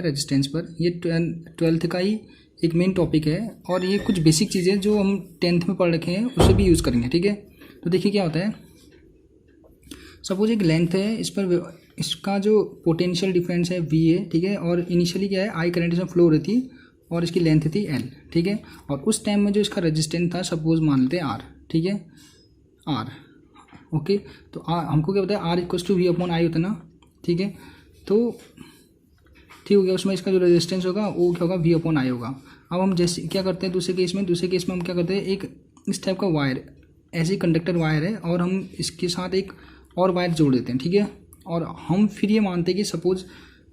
Resistance पर। ये 12th का ही एक मेन टॉपिक है और ये कुछ बेसिक चीज़ें जो हम 10th में पढ़ रखे हैं उसे भी यूज़ करेंगे, ठीक है। तो देखिए क्या होता है, सपोज एक लेंथ है, इस पर इसका जो पोटेंशियल डिफरेंस है V है, ठीक है, और इनिशियली क्या है I करंट इसमें फ्लो हो रही थी और इसकी लेंथ थी L, ठीक है। और उस टाइम में जो इसका रेजिस्टेंस था सपोज मान लेते हैं R, ठीक है, R, ओके। तो हमको क्या बताया, R equals to V upon I होता है ना, ठीक है। तो ठीक हो गया, उसमें इसका जो रेजिस्टेंस होगा वो क्या होगा, V अपॉन I होगा। अब हम जैसे क्या करते हैं दूसरे केस में हम क्या करते हैं, एक इस टाइप का वायर, ऐसे कंडक्टर वायर है और हम इसके साथ एक और वायर जोड़ देते हैं, ठीक है। और हम फिर ये मानते हैं कि सपोज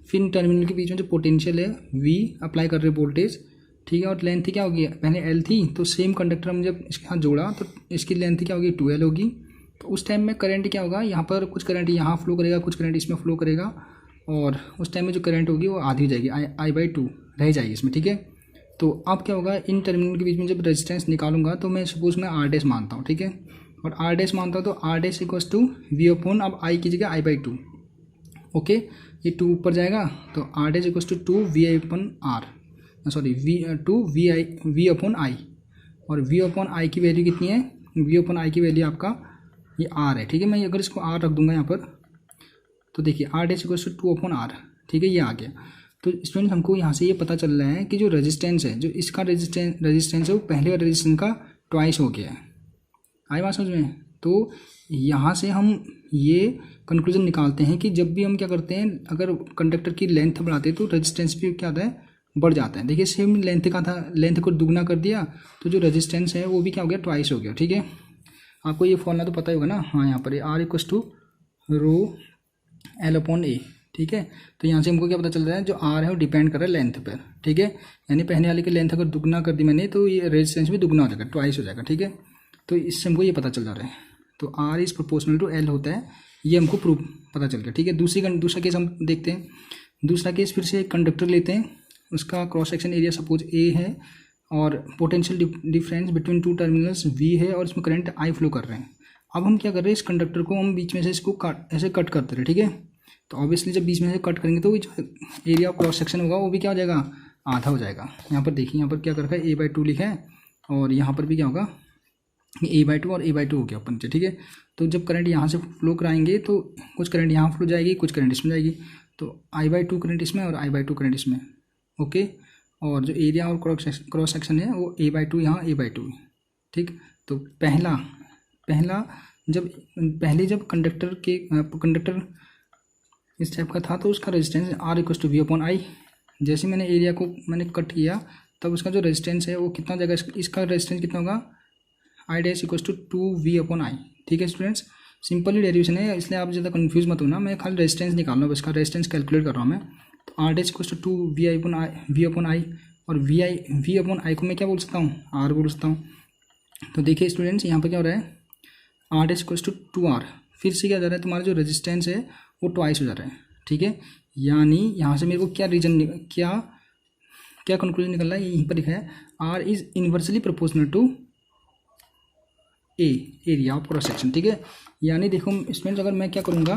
फिर टर्मिनल के बीच में जो पोटेंशियल है V अप्लाई कर रहे वोल्टेज, ठीक है, और लेंथ क्या होगी, पहले L थी, तो सेम कंडक्टर हम जब इसके साथ जोड़ा तो इसकी लेंथ क्या होगी, 2L होगी। तो उस टाइम में करंट क्या होगा, यहाँ पर कुछ करंट यहाँ फ्लो करेगा, कुछ करंट इसमें फ्लो करेगा, और उस टाइम में जो करंट होगी वो आधी हो जाएगी, I/2 रह जाएगी इसमें, ठीक है। तो अब क्या होगा, इन टर्मिनल के बीच में जब रेजिस्टेंस निकालूंगा तो मैं सपोज मैं R' मानता हूँ, ठीक है, और R' मानता हूँ तो R' equals to V upon, अब I की जगह I/2, ओके। ये 2 ऊपर जाएगा तो R' equals to 2V upon R, sorry V upon I, और V अपॉन I की वैल्यू कितनी है, V अपॉन I की वैल्यू आपका ये R है, ठीक है। मैं अगर इसको R रख दूंगा यहाँ पर तो देखिए R' equals to 2 upon R, ठीक है, ये आ गया। तो स्टूडेंट हमको यहाँ से ये पता चल रहा है कि जो रेजिस्टेंस है, जो इसका रेजिस्टेंस है वो पहले वाले रेजिस्टेंस का ट्वाइस हो गया है। आई बात समझ में। तो यहाँ से हम ये कंक्लूजन निकालते हैं कि जब भी हम क्या करते हैं, अगर कंडक्टर की लेंथ बढ़ाते हैं तो रेजिस्टेंस भी क्या होता है, बढ़ जाता है। देखिए सेम लेंथ का था, लेंथ को दुगना कर दिया तो जो रेजिस्टेंस है वो भी क्या हो गया, ट्वाइस हो गया, ठीक है। आपको ये फॉर्मूला तो पता ही होगा ना, हाँ, यहाँ पर R equals to rho L upon A, ठीक है। तो यहाँ से हमको क्या पता चल रहा है, जो R है वो डिपेंड कर रहा है लेंथ पर, ठीक है। यानी पहले वाले की लेंथ अगर दुगना कर दी मैंने तो ये रेजिस्टेंस भी दुगना हो जाएगा, ट्वाइस हो जाएगा, ठीक है। तो इससे हमको ये पता चल जा रहा है, तो R is proportional to L होता है, ये हमको प्रूफ पता चल गया, ठीक है। दूसरा केस हम देखते हैं। दूसरा केस फिर से एक कंडक्टर लेते हैं, उसका cross section area suppose A है और potential difference between two terminals V है और इसमें करंट I फ्लो कर रहे हैं। अब हम क्या कर रहे हैं, इस कंडक्टर को हम बीच में से इसको ऐसे कट करते रहे, ठीक है। तो ऑब्वियसली जब बीच में से कट करेंगे तो जो एरिया ऑफ क्रॉस सेक्शन होगा वो भी क्या हो जाएगा, आधा हो जाएगा। यहाँ पर देखिए, यहाँ पर क्या कर रखा है, A/2 लिखा है और यहाँ पर भी क्या होगा, A/2 और A/2 हो गया अपन से, ठीक है। तो जब करंट यहाँ से फ्लो कराएंगे तो कुछ करंट यहाँ फ्लो जाएगी, कुछ करंट इसमें जाएगी, तो I/2 करंट इसमें और I/2 करंट इसमें, ओके। और जो एरिया और क्रॉस सेक्शन है वो A/2 यहाँ A/2, ठीक। तो जब कंडक्टर इस टाइप का था तो उसका resistance R equals to V upon I। जैसे मैंने एरिया को कट किया तब उसका जो रेजिस्टेंस है वो कितना हो जाएगा, इसका रेजिस्टेंस कितना होगा, I' equals to 2V upon I, ठीक है स्टूडेंट्स। सिंपल ही डेरिवेशन है, इसलिए आप ज़्यादा कंफ्यूज मत होना, मैं खाली रेजिस्टेंस निकाल रहा हूँ, इसका रेजिस्टेंस कैलकुलेट कर रहा हूँ मैं। तो R' equals to 2V upon I और V अपॉन I को मैं क्या बोल सकता हूँ, R बोल सकता हूँ। तो देखिए स्टूडेंट्स, यहाँ पर क्या हो रहा है, R' इक्वल्स टू 2R, फिर से क्या जा रहा है, तुम्हारा जो रेजिस्टेंस है वो ट्वाइस हो जा रहा है, ठीक है। यानी यहाँ से मेरे को क्या कंक्लूजन निकल रहा है, यहीं पर लिखा है R is inversely proportional to A area of cross section, ठीक है। यानी देखो स्टूडेंट्स, अगर मैं क्या करूँगा,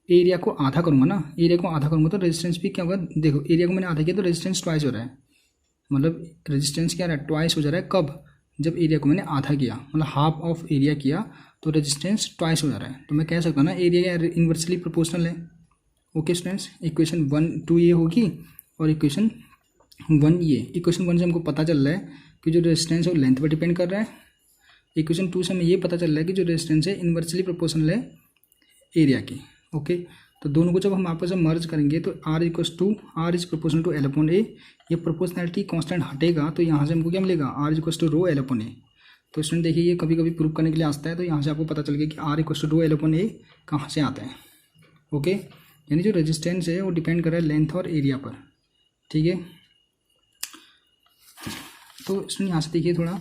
एरिया को आधा करूँगा ना, एरिया को आधा करूँगा तो रेजिस्टेंस भी क्या होगा, देखो एरिया को मैंने आधा किया तो रेजिस्टेंस ट्वाइस हो रहा है, मतलब रेजिस्टेंस क्या रहा है, ट्वाइस हो जा रहा है। कब, जब एरिया को मैंने आधा किया, मतलब हाफ ऑफ एरिया किया तो रेजिस्टेंस ट्वाइस हो जा रहा है। तो मैं कह सकता हूँ ना, एरिया इन्वर्सली प्रोपोर्शनल है, ओके स्टूडेंट्स। इक्वेशन 1 2 ये होगी और इक्वेशन 1 ये। इक्वेशन 1 से हमको पता चल रहा है कि जो रेजिस्टेंस है वो लेंथ पर डिपेंड कर रहा है। इक्वेशन 2 से हमें ये पता चल रहा है कि जो रेजिस्टेंस है इन्वर्सली प्रोपोर्शनल है एरिया की, ओके। तो दोनों को जब हम आपस में मर्ज करेंगे तो R is proportional to L upon A, ये प्रोपोर्शनैलिटी कांस्टेंट हटेगा तो यहाँ से हमको क्या मिलेगा, R equals to rho L upon A। तो स्टूडेंट देखिए, ये कभी कभी प्रूव करने के लिए आता है, तो यहाँ से आपको पता चल गया कि R equals to rho L upon A कहाँ से आता है, ओके। यानी जो रेजिस्टेंस है वो डिपेंड कर रहा है लेंथ और एरिया पर, ठीक है। तो स्टूडेंट यहाँ से देखिए थोड़ा,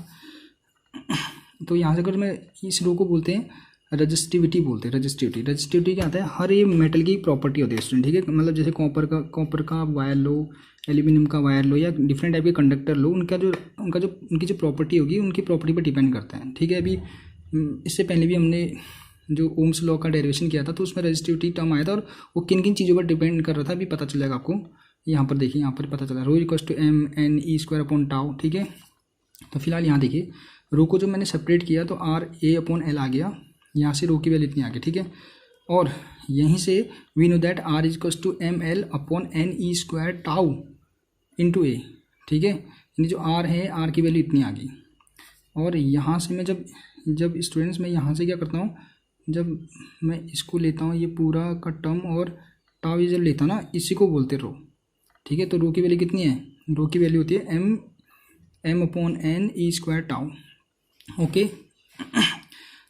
तो यहाँ से अगर मैं इस रो को बोलते हैं रजिस्टिविटी बोलते हैं। रजिस्टिविटी क्या आता है, हर ये मेटल की प्रॉपर्टी होती है स्टूडेंट, ठीक है। मतलब जैसे कॉपर का वायर लो, एल्यूमिनियम का वायर लो या डिफरेंट टाइप के कंडक्टर लो, उनकी जो प्रॉपर्टी होगी उनकी प्रॉपर्टी पर डिपेंड करता है, ठीक है। अभी इससे पहले भी हमने जो ओम्स लॉ का डेरिवेशन किया था तो उसमें रजिस्टिविटी टर्म आया था और वो किन किन चीज़ों पर डिपेंड कर रहा था अभी पता चल जाएगा आपको। यहाँ पर देखिए, यहाँ पर पता चला rho equals to m n E square upon tau, ठीक है। तो फिलहाल यहाँ देखिए रो को जो मैंने सेपरेट किया तो आर ए अपॉन एल आ गया, यहाँ से रो की वैल्यू इतनी आ गई, ठीक है। और यहीं से we know that R equals to m l upon N E square tau into A, ठीक है। यानी जो आर है, आर की वैल्यू इतनी आ गई। और यहाँ से मैं जब स्टूडेंट्स मैं यहाँ से क्या करता हूँ, जब मैं इसको लेता हूँ ये पूरा का टर्म और टाउ ये जब लेता हूँ ना, इसी को बोलते रो, ठीक है। तो रो की वैल्यू कितनी है, रो की वैल्यू होती है M upon N E square tau, okay.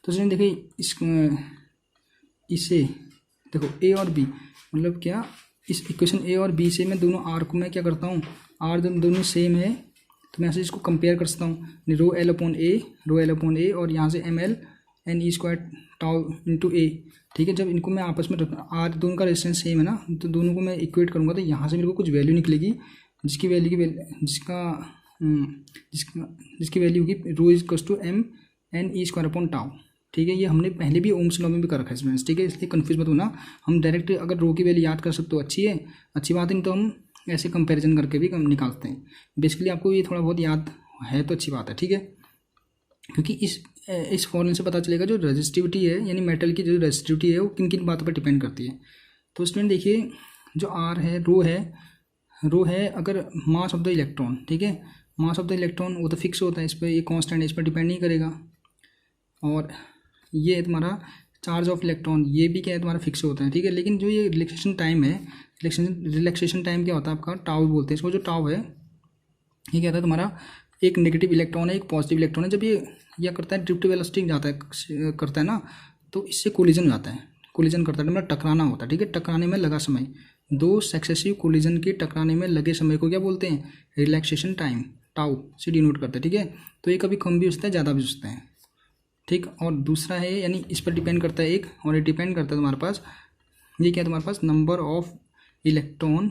तो इसमें देखिए इसे देखो ए और बी, मतलब क्या, इस इक्वेशन ए और बी से मैं दोनों आर को मैं क्या करता हूँ, आर जब दोनों सेम है तो मैं ऐसे इसको कंपेयर कर सकता हूँ, रो एल अपॉन ए और यहाँ से m l n E square tau into A, ठीक है। जब इनको मैं आपस में रखता, आर दोनों का रेजिस्टेंस सेम है ना, तो दोनों को मैं इक्वेट करूँगा तो यहाँ से मेरे को कुछ वैल्यू निकलेगी, जिसकी वैल्यू होगी rho is equals to m n E square upon tau, ठीक है। ये हमने पहले भी ओम्स लॉ में भी कर रखा है स्टूडेंट्स, ठीक है, इसलिए कंफ्यूज मत होना। हम डायरेक्ट अगर रो की वैल्यू याद कर सकते हो अच्छी है, अच्छी बात है, नहीं तो हम ऐसे कंपैरिजन करके भी निकालते हैं। बेसिकली आपको ये थोड़ा बहुत याद है तो अच्छी बात है, ठीक है, क्योंकि इस फॉर्मूले से पता चलेगा जो रेजिस्टिविटी है, यानी मेटल की जो रेजिस्टिविटी है वो किन किन बातों पर डिपेंड करती है। तो स्टूडेंट देखिए जो आर है, रो है अगर मास ऑफ द इलेक्ट्रॉन, ठीक है, मास ऑफ द इलेक्ट्रॉन वो तो फिक्स होता है, इस पर ये कांस्टेंट है, इस पर डिपेंड नहीं करेगा। और ये है तुम्हारा चार्ज ऑफ इलेक्ट्रॉन, ये भी क्या है तुम्हारा फिक्स होता है, ठीक है। लेकिन जो ये रिलैक्सेशन टाइम है, रिलैक्सेशन टाइम क्या होता है आपका, टाउ बोलते हैं इसको। जो टाउ है ये क्या होता है तुम्हारा, एक नेगेटिव इलेक्ट्रॉन है, एक पॉजिटिव इलेक्ट्रॉन है। जब ये क्या करता है, ड्रिफ्ट वेलोसिटी जाता है करता है ना, तो इससे कोलिजन हो जाता है, कोलिजन करता है, मतलब टकराना होता है, ठीक है। टकराने में लगा समय, दो सक्सेसिव कोलिजन के टकराने में लगे समय को क्या बोलते हैं, रिलैक्सेशन टाइम, टाउ से डिनोट करते हैं, ठीक है। तो ये कभी कम भी हो सकता है, ज़्यादा भी हो सकता है, ठीक। और दूसरा है, यानी इस पर डिपेंड करता है एक, और ये डिपेंड करता है तुम्हारे पास, ये क्या है तुम्हारे पास, number of electron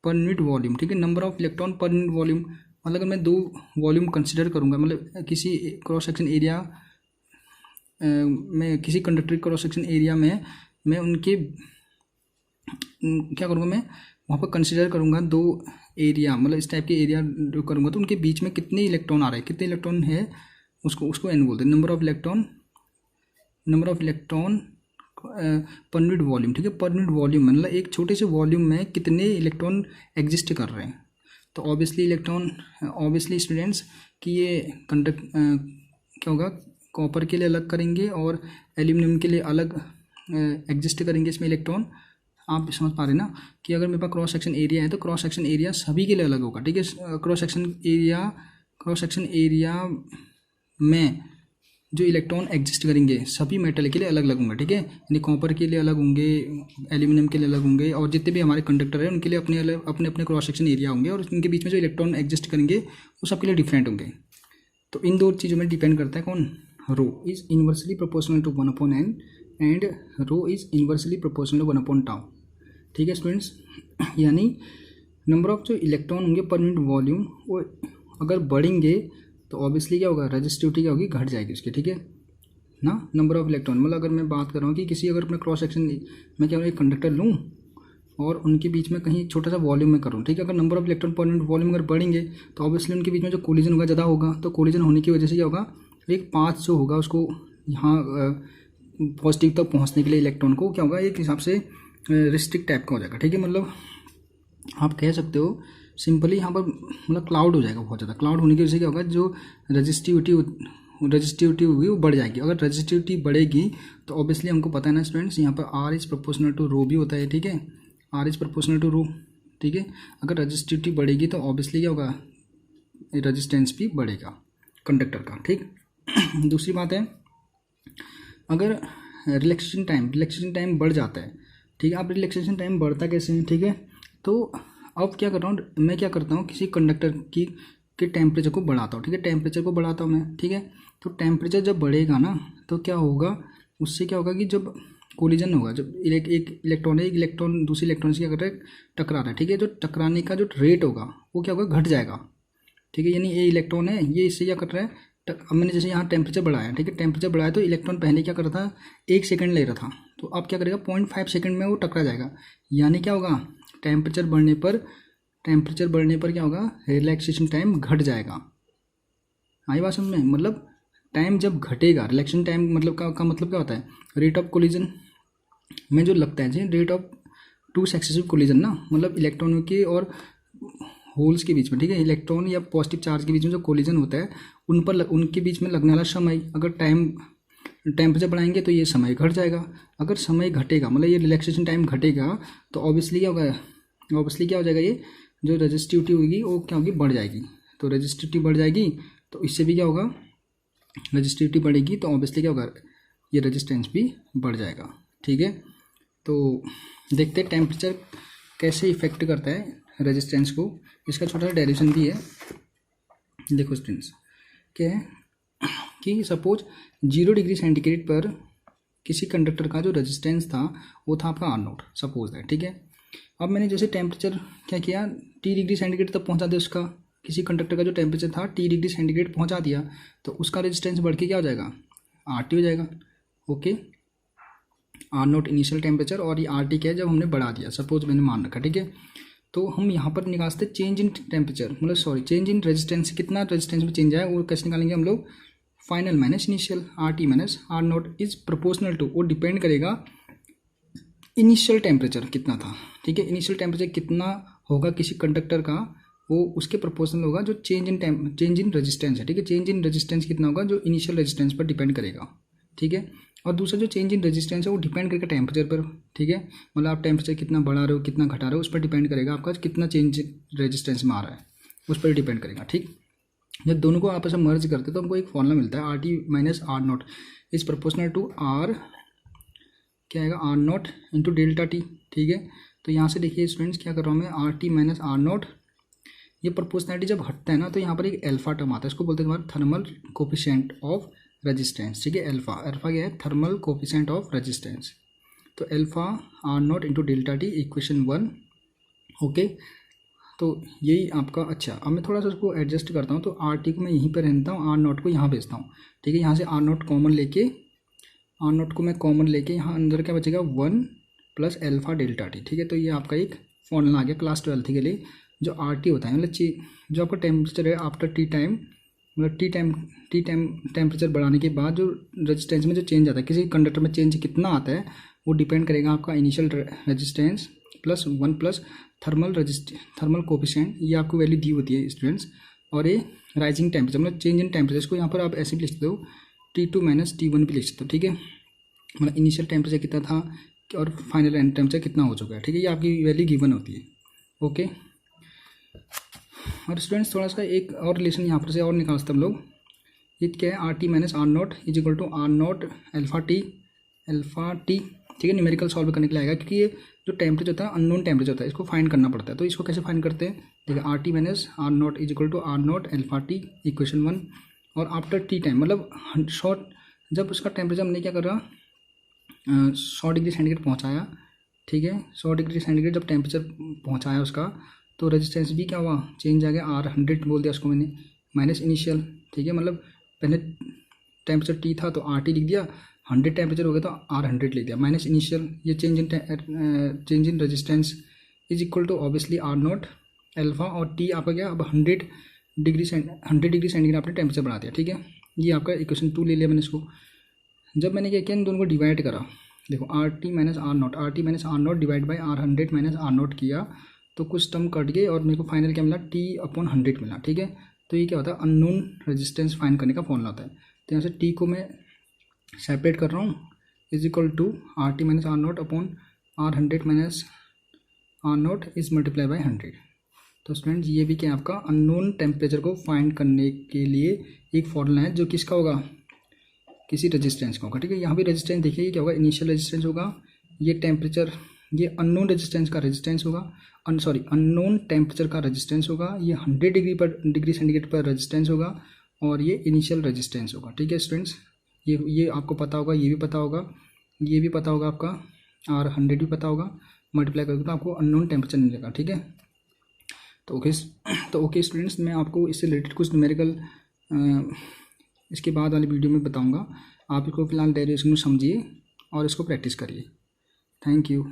per unit volume, ठीक है। Number of electron per unit volume, मतलब अगर मैं दो वॉल्यूम कंसिडर करूँगा, मतलब किसी क्रॉस सेक्शन एरिया में, किसी कंडक्टर क्रॉस सेक्शन एरिया में मैं उनके क्या करूँगा, मैं वहाँ पर कंसिडर करूँगा दो एरिया, मतलब इस टाइप के एरिया जो करूँगा, तो उनके बीच में कितने इलेक्ट्रॉन आ रहे हैं, कितने इलेक्ट्रॉन है, उसको एन बोलते हैं, number of electron per unit volume, ठीक है। पर यूनिट वॉल्यूम मतलब एक छोटे से वॉल्यूम में कितने इलेक्ट्रॉन एग्जिस्ट कर रहे हैं। तो ऑब्वियसली स्टूडेंट्स कि ये क्या होगा, कॉपर के लिए अलग करेंगे और एल्यूमिनियम के लिए अलग एग्जिस्ट करेंगे इसमें इलेक्ट्रॉन। आप समझ पा रहे ना कि अगर मेरे पास क्रॉस सेक्शन एरिया है तो क्रॉस सेक्शन एरिया सभी के लिए अलग होगा, ठीक है। क्रॉस सेक्शन एरिया में जो इलेक्ट्रॉन एग्जिस्ट करेंगे सभी मेटल के लिए अलग अलग होंगे, ठीक है। यानी कॉपर के लिए अलग होंगे, एल्यूमिनियम के लिए अलग होंगे, और जितने भी हमारे कंडक्टर हैं उनके लिए अपने क्रॉस सेक्शन एरिया होंगे, और इनके बीच में जो इलेक्ट्रॉन एग्जिस्ट करेंगे वो सबके लिए डिफरेंट होंगे। तो इन दो चीज़ों में डिपेंड करता है कौन, rho is inversely proportional to 1/n and rho is inversely proportional to 1/tau, ठीक है स्टूडेंट्स। यानी नंबर ऑफ जो इलेक्ट्रॉन होंगे पर यूनिट वॉल्यूम वो अगर बढ़ेंगे तो ऑब्वियसली क्या होगा, रेजिस्टिविटी क्या होगी, घट जाएगी उसकी, ठीक है ना। नंबर ऑफ इलेक्ट्रॉन मतलब अगर मैं बात कर रहा हूँ कि किसी अगर अपने क्रॉस सेक्शन में क्या एक कंडक्टर लूँ और उनके बीच में कहीं छोटा सा वॉल्यूम में करूँ, ठीक है। अगर number of electron per unit volume अगर बढ़ेंगे तो ऑब्वियसली उनके बीच में जो कोलिजन होगा ज़्यादा होगा, तो कोलिजन होने की वजह से क्या होगा, एक पाथ जो होगा उसको यहाँ पॉजिटिव तक पहुँचने के लिए इलेक्ट्रॉन को क्या होगा, एक हिसाब से रिस्ट्रिक्ट टाइप का हो जाएगा, ठीक है। मतलब आप कह सकते हो सिंपली यहाँ पर मतलब क्लाउड हो जाएगा बहुत ज़्यादा। क्लाउड होने की वजह से क्या होगा, जो रजिस्टिविटी होगी वो बढ़ जाएगी। अगर रजिस्टिविटी बढ़ेगी तो ऑब्वियसली हमको पता है ना स्टूडेंट्स, यहाँ पर आर इज़ प्रोपोर्शनल टू रो भी होता है, ठीक है। आर इज़ प्रोपोर्शनल टू रो, ठीक है। अगर रजिस्टिविटी बढ़ेगी तो ऑब्वियसली क्या होगा, रेजिस्टेंस भी बढ़ेगा कंडक्टर का, ठीक। दूसरी बात है, अगर रिलैक्सेशन टाइम बढ़ जाता है, ठीक है। अब रिलैक्सेशन टाइम बढ़ता कैसे है, ठीक है। तो अब क्या कर रहा हूँ मैं, क्या करता हूँ किसी कंडक्टर के टेम्परेचर को बढ़ाता हूँ, ठीक है। टेम्परेचर को बढ़ाता हूँ मैं, ठीक है। तो टेम्परेचर जब बढ़ेगा ना तो क्या होगा, उससे क्या होगा कि जब कोलिजन होगा, जब एक इलेक्ट्रॉन दूसरे इलेक्ट्रॉन से क्या कर रहा है, टकरा रहा है, ठीक है। जो टकराने का जो रेट होगा वो क्या होगा, घट जाएगा, ठीक है। यानी ये इलेक्ट्रॉन है, ये इससे क्या कर रहा है, अब मैंने जैसे यहाँ टेम्परेचर बढ़ाया, ठीक है। टेम्परेचर बढ़ाया तो इलेक्ट्रॉन पहले क्या कर रहा था, 1 सेकंड ले रहा था, तो अब क्या करेगा 0.5 सेकंड में वो टकरा जाएगा। यानी क्या होगा, टेम्परेचर बढ़ने पर क्या होगा, रिलैक्सेशन टाइम घट जाएगा। आई बात समझ में, मतलब टाइम जब घटेगा, रिलैक्सेशन टाइम मतलब का मतलब क्या होता है, रेट ऑफ कोलिजन में जो लगता है जी, rate of two successive collision ना, मतलब इलेक्ट्रॉनों के और होल्स के बीच में, ठीक है, इलेक्ट्रॉन या पॉजिटिव चार्ज के बीच में जो कोलिजन होता है उनके बीच में लगने वाला समय, अगर टेम्परेचर बढ़ाएंगे तो ये समय घट जाएगा। अगर समय घटेगा मतलब ये रिलैक्सेशन टाइम घटेगा तो ऑब्वियसली क्या हो जाएगा, ये जो रेजिस्टिविटी होगी वो क्या होगी, बढ़ जाएगी। तो रेजिस्टिविटी बढ़ जाएगी तो इससे भी क्या होगा, रेजिस्टिविटी बढ़ेगी तो ऑब्वियसली क्या होगा, ये रेजिस्टेंस भी बढ़ जाएगा। ठीक है, तो देखते हैं टेम्परेचर कैसे इफेक्ट करता है रेजिस्टेंस को। इसका छोटा सा डेरिवेशन भी है। देखो स्टूडेंट्स, क्या है कि सपोज 0 डिग्री सेंटीग्रेड पर किसी कंडक्टर का जो रेजिस्टेंस था वो था आपका R0 सपोज है। ठीक है, अब मैंने जैसे टेम्परेचर क्या किया, T डिग्री सेंटीग्रेड तक पहुंचा दिया, उसका किसी कंडक्टर का जो टेम्परेचर था T डिग्री सेंटीग्रेड पहुंचा दिया, तो उसका रेजिस्टेंस बढ़ के क्या हो जाएगा, RT हो जाएगा। ओके, R0 इनिशियल टेम्परेचर और ये RT क्या है, जब हमने बढ़ा दिया, सपोज मैंने मान रखा। ठीक है, तो हम यहाँ पर निकालते चेंज इन टेम्परेचर, मतलब चेंज इन रेजिस्टेंस, कितना रेजिस्टेंस में चेंज आया वो कैसे निकालेंगे हम लोग, final minus initial, RT minus R0 is proportional to, वो डिपेंड करेगा इनिशियल टेम्परेचर कितना था। ठीक है, इनिशियल टेम्परेचर कितना होगा किसी कंडक्टर का, वो उसके प्रोपोर्शनल होगा जो चेंज इन रेजिस्टेंस है। ठीक है, चेंज इन रेजिस्टेंस कितना होगा जो इनिशियल रेजिस्टेंस पर डिपेंड करेगा। ठीक है, और दूसरा जो चेंज इन रेजिस्टेंस है वो डिपेंड करेगा टेम्परेचर पर। ठीक है, मतलब आप टेम्परेचर कितना बढ़ा रहे हो कितना घटा रहे हो उस पर डिपेंड करेगा आपका कितना चेंज रेजिस्टेंस में आ रहा है, उस पर डिपेंड करेगा। ठीक, जब दोनों को आपस में मर्ज करते हैं तो हमको एक फॉर्मूला मिलता है, RT minus R0 is proportional to R, क्या आएगा, R0 इंटू डेल्टा T। ठीक है, तो यहाँ से देखिए स्टूडेंट्स क्या कर रहा हूँ मैं, RT माइनस R0, ये प्रोपोर्शनलिटी जब हटता है ना तो यहाँ पर एक अल्फा टर्म आता है, इसको बोलते हैं हमारा थर्मल कोफिशिएंट ऑफ रेजिस्टेंस। ठीक है, अल्फा क्या है, थर्मल कोफिशिएंट ऑफ रेजिस्टेंस। तो alpha R0 into delta T equation 1। Okay, तो यही आपका, अच्छा अब मैं थोड़ा सा उसको एडजस्ट करता हूँ, तो RT को मैं यहीं पर रहता हूँ, R0 को यहाँ भेजता हूँ। ठीक है, यहाँ से R0 कॉमन लेके, R0 को मैं कॉमन लेके यहाँ अंदर क्या बचेगा 1 प्लस अल्फा डेल्टा T। ठीक है, तो ये आपका एक फॉर्मूला आ गया क्लास 12 के लिए, जो RT होता है मतलब जो आपका टेम्परेचर है आफ्टर टी टाइम, मतलब टी टाइम टेम्परेचर बढ़ाने के बाद जो रेजिस्टेंस में जो चेंज आता है, किसी कंडक्टर में चेंज कितना आता है वो डिपेंड करेगा आपका initial resistance plus 1 plus thermal coefficient, ये आपको वैल्यू दी होती है स्टूडेंट्स। और ये राइजिंग टेम्परेचर मतलब चेंज इन टेम्परेचर, को यहाँ पर आप ऐसे भी लिख सकते हो T2 माइनस T1 भी लिख सकते हो। ठीक है, मतलब इनिशियल टेम्परेचर कितना था और फाइनल टेम्परेचर कितना हो चुका है। ठीक है, ये आपकी वैल्यू गिवन होती है। ओके, और स्टूडेंट्स थोड़ा सा एक और रिलेशन यहाँ पर से और निकाल सकते हम लोग, ये क्या है, RT minus R0 is equal to R0 alpha T. ठीक है, न्यूमेरिकल सॉल्व करने के लिए आएगा, क्योंकि ये जो टेम्परेचर होता है अननोन टेम्परेचर होता है, इसको फाइंड करना पड़ता है। तो इसको कैसे फाइंड करते हैं, देखिए RT minus R0 is equal to R0 alpha T equation 1। और आफ्टर टी टाइम मतलब शॉर्ट, जब उसका टेम्परेचर हमने क्या करा 100 डिग्री सेंटीग्रेड पहुँचाया। ठीक है, 100 डिग्री सेंटीग्रेड जब टेम्परेचर पहुँचाया उसका, तो रेजिस्टेंस भी क्या हुआ, चेंज आ गया, R100 बोल दिया उसको मैंने, माइनस इनिशियल। ठीक है, मतलब पहले टेम्परेचर T था तो RT लिख दिया, 100 टेम्परेचर हो गया तो R100 लिख दिया, माइनस इनिशियल, ये change in resistance is equal to obviously R0 alpha, और T आपका क्या, अब 100 डिग्री सेंटीग्रेड आपने टेम्परेचर बढ़ा दिया। ठीक है, ये आपका इक्वेशन 2 ले लिया मैंने इसको। जब मैंने क्या किया, इन दोनों को डिवाइड करा, देखो RT minus R0 divide by R100 minus R0 किया, तो कुछ टर्म कट गए और मेरे को फाइनल क्या मिला, T/100 मिला। ठीक है, तो ये क्या होता है, अननोन रेजिस्टेंस फाइंड करने का फॉर्मूला होता है। तो यहाँ से T को मैं सेपरेट कर रहा हूँ, is equal to RT minus R0 upon R100 minus R0 is multiply by 100। तो स्टूडेंट्स ये भी क्या आपका अननोन टेम्परेचर को फाइंड करने के लिए एक फॉर्मूला है, जो किसका होगा, किसी रेजिस्टेंस का होगा। ठीक है, यहाँ भी रेजिस्टेंस देखिए क्या होगा, इनिशियल रेजिस्टेंस होगा, ये टेम्परेचर, ये अननोन रेजिस्टेंस का रेजिस्टेंस होगा, अननोन टेम्परेचर का रेजिस्टेंस होगा, ये 100 डिग्री सेंटीग्रेड पर रेजिस्टेंस होगा, और ये इनिशियल रेजिस्टेंस होगा। ठीक है स्टूडेंट्स, ये आपको पता होगा, ये भी पता होगा, ये भी पता होगा आपका, R100 भी पता होगा, मल्टीप्लाई करके तो आपको अननोन टेम्परेचर मिलेगा। ठीक है, तो ओके स्टूडेंट्स, मैं आपको इससे रिलेटेड कुछ न्यूमेरिकल इसके बाद वाली वीडियो में बताऊंगा। आप इसको फिलहाल डेरिवेशन में समझिए और इसको प्रैक्टिस करिए। Thank you.